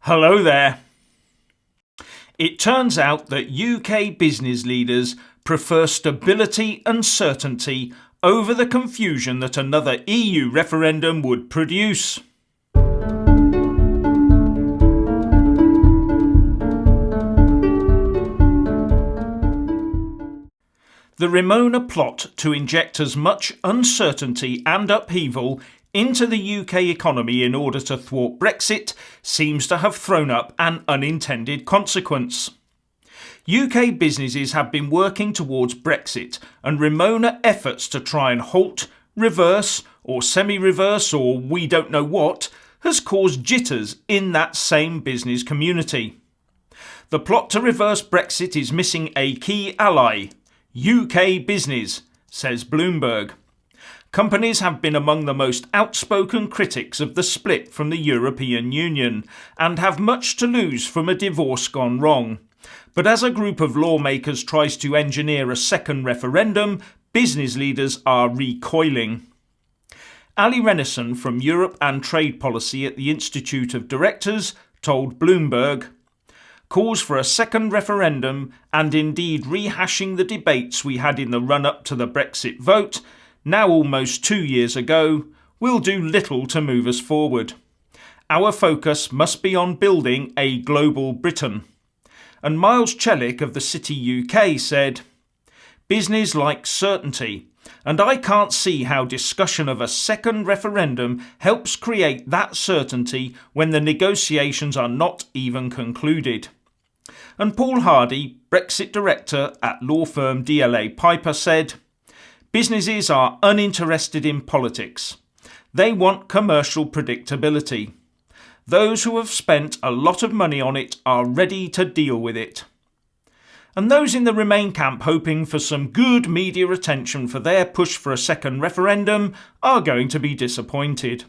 Hello there. It turns out that UK business leaders prefer stability and certainty over the confusion that another EU referendum would produce. The Remoaner plot to inject as much uncertainty and upheaval into the UK economy in order to thwart Brexit seems to have thrown up an unintended consequence. UK businesses have been working towards Brexit, and Remoaner efforts to try and halt, reverse or semi-reverse or we don't know what has caused jitters in that same business community. The plot to reverse Brexit is missing a key ally, UK business, says Bloomberg. Companies have been among the most outspoken critics of the split from the European Union and have much to lose from a divorce gone wrong. But as a group of lawmakers tries to engineer a second referendum, business leaders are recoiling. Ali Renison from Europe and Trade Policy at the Institute of Directors told Bloomberg, calls for a second referendum and indeed rehashing the debates we had in the run-up to the Brexit vote, now almost 2 years ago, will do little to move us forward. Our focus must be on building a global Britain. And Miles Chellick of the City UK said, business likes certainty, and I can't see how discussion of a second referendum helps create that certainty when the negotiations are not even concluded. And Paul Hardy, Brexit director at law firm DLA Piper, said, businesses are uninterested in politics. They want commercial predictability. Those who have spent a lot of money on it are ready to deal with it. And those in the Remain camp hoping for some good media attention for their push for a second referendum are going to be disappointed.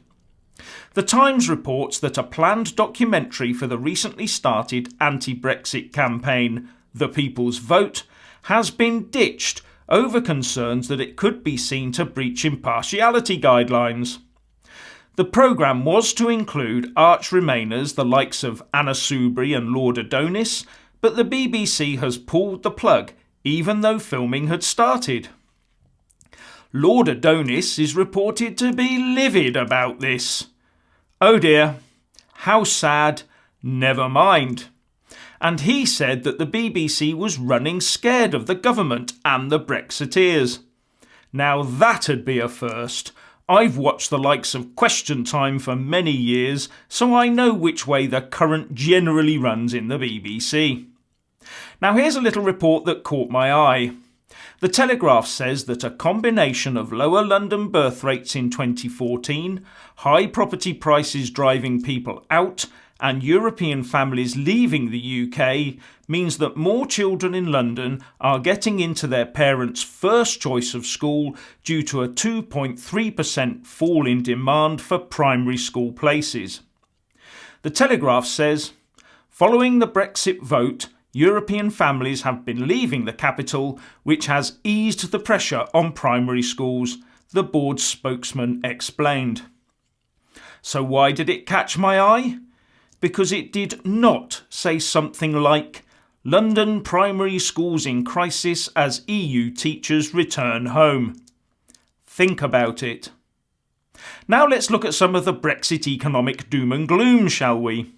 The Times reports that a planned documentary for the recently started anti-Brexit campaign, The People's Vote, has been ditched over concerns that it could be seen to breach impartiality guidelines. The programme was to include arch Remainers the likes of Anna Soubry and Lord Adonis, but the BBC has pulled the plug even though filming had started. Lord Adonis is reported to be livid about this. Oh dear, how sad, never mind. And he said that the BBC was running scared of the government and the Brexiteers. Now that'd be a first. I've watched the likes of Question Time for many years, so I know which way the current generally runs in the BBC. Now here's a little report that caught my eye. The Telegraph says that a combination of lower London birth rates in 2014, high property prices driving people out, and European families leaving the UK means that more children in London are getting into their parents' first choice of school due to a 2.3% fall in demand for primary school places. The Telegraph says, following the Brexit vote, European families have been leaving the capital, which has eased the pressure on primary schools, the board's spokesman explained. So why did it catch my eye? Because it did not say something like, London primary schools in crisis as EU teachers return home. Think about it. Now let's look at some of the Brexit economic doom and gloom, shall we?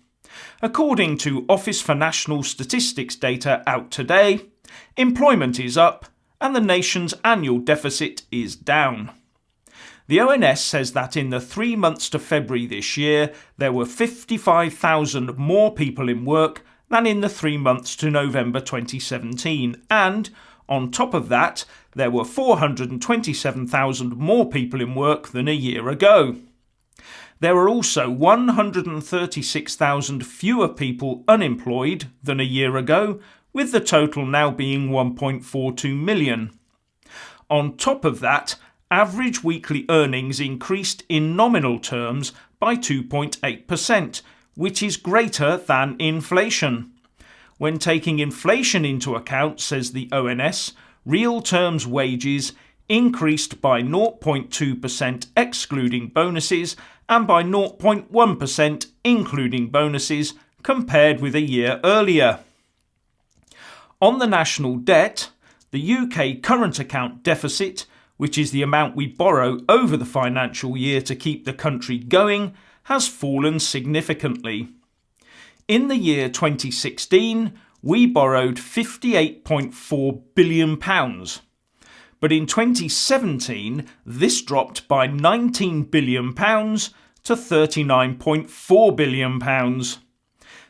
According to Office for National Statistics data out today, employment is up and the nation's annual deficit is down. The ONS says that in the 3 months to February this year, there were 55,000 more people in work than in the 3 months to November 2017, and, on top of that, there were 427,000 more people in work than a year ago. There were also 136,000 fewer people unemployed than a year ago, with the total now being 1.42 million. On top of that, average weekly earnings increased in nominal terms by 2.8%, which is greater than inflation. When taking inflation into account, says the ONS, real terms wages increased by 0.2% excluding bonuses and by 0.1% including bonuses compared with a year earlier. On the national debt, the UK current account deficit, which is the amount we borrow over the financial year to keep the country going, has fallen significantly. In the year 2016, we borrowed £58.4 billion. But in 2017, this dropped by £19 billion to £39.4 billion.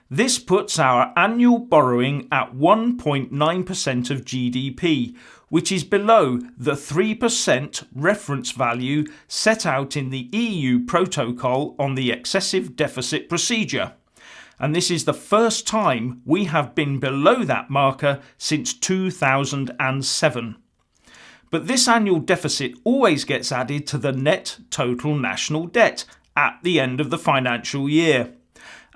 This puts our annual borrowing at 1.9% of GDP, which is below the 3% reference value set out in the EU Protocol on the Excessive Deficit Procedure. And this is the first time we have been below that marker since 2007. But this annual deficit always gets added to the net total national debt at the end of the financial year.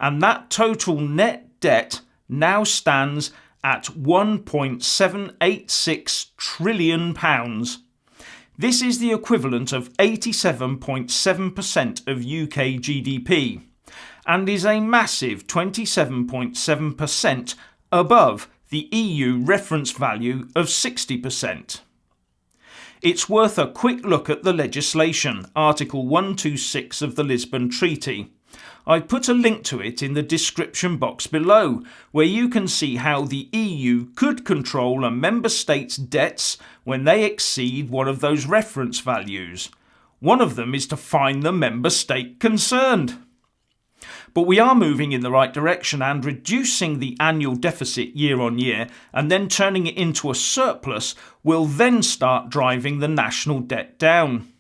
And that total net debt now stands at £1.786 trillion. This is the equivalent of 87.7% of UK GDP and is a massive 27.7% above the EU reference value of 60%. It's worth a quick look at the legislation, Article 126 of the Lisbon Treaty. I've put a link to it in the description box below, where you can see how the EU could control a member state's debts when they exceed one of those reference values. One of them is to fine the member state concerned. But we are moving in the right direction, and reducing the annual deficit year on year and then turning it into a surplus will then start driving the national debt down.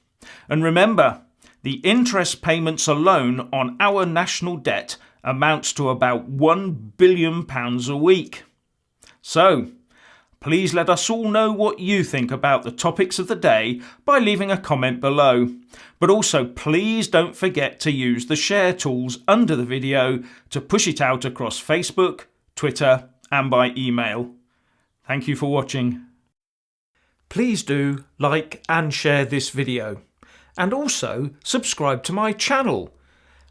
And remember, the interest payments alone on our national debt amounts to about £1 billion a week. So, please let us all know what you think about the topics of the day by leaving a comment below. But also, please don't forget to use the share tools under the video to push it out across Facebook, Twitter, and by email. Thank you for watching. Please do like and share this video. And also subscribe to my channel.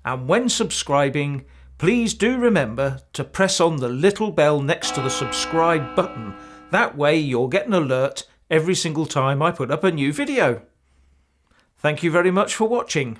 And when subscribing, please do remember to press on the little bell next to the subscribe button. That way you'll get an alert every single time I put up a new video. Thank you very much for watching.